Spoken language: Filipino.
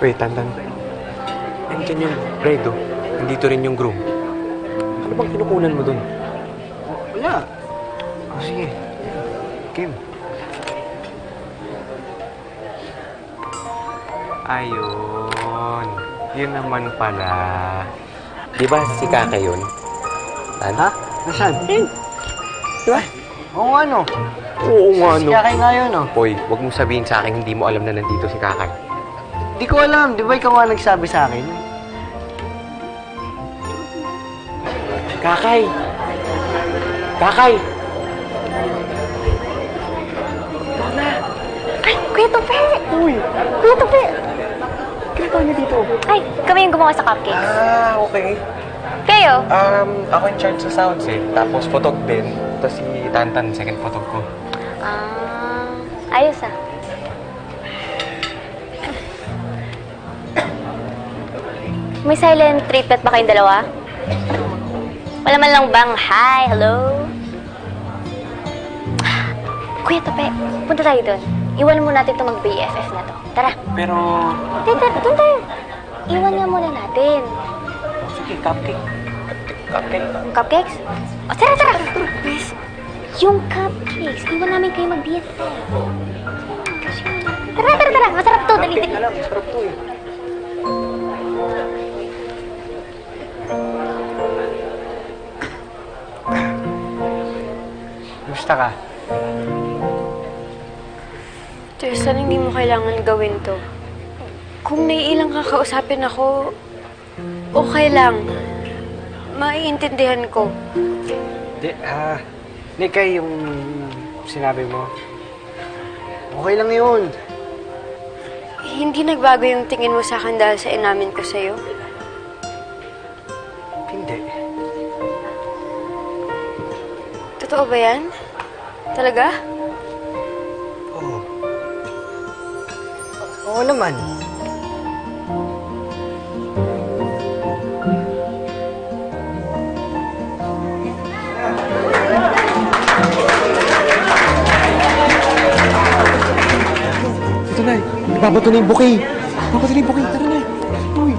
Wait, Tantan. Nandiyan yung bride, oh. Nandito rin yung groom. Ano bang kinukunan mo dun? Wala. O sige. Kim. Ayun. Yun naman pala. Di ba si Kaka yun? Tan? Ha? Nasaan? Yun. Di ba? Oo nga, no. Oo nga, Si no. Kakay nga yun, no. Hoy, huwag mong sabihin sa akin hindi mo alam na nandito si Kakay. Di ko alam. Di ba ikaw nga nagsabi sa akin? Kakay! Kakay! Ay, Kuya Tope! Uy! Kuya Tope! Ginagawa niyo dito? Ay, kami yung gumawa sa cupcakes. Ah, okay. Kayo? Ako in charge sa sounds eh. Tapos photog din. Tapos si Tantan, second photog ko. Ayos ah. May silent treatment ba kayong dalawa? Wala man lang bang, hi, hello? Kuya Tope, punta tayo doon. Iwan mo natin itong mag-BFF na to. Tara. Pero... Doon tayo. Iwan nga muna natin. Sige, cupcake. Cupcake. Yung cupcakes? O, tara! Please. Yung cupcakes, iwan namin kayo mag-BFF. Tara! Masarap to, dali. Alam, masarap to eh. Gusto ka? Tristan, hindi mo kailangan gawin to. Kung naiilang kakausapin ako, okay lang. Maiintindihan ko. Nikay, yung sinabi mo. Okay lang yun. Hindi nagbago yung tingin mo sa akin dahil sa inamin ko sa'yo? Hindi. Totoo ba yan? Talaga? Oo. Oo naman. Ito na eh. Ibabato na yung bouquet. Ibabato na yung bouquet. Tara na. Uy.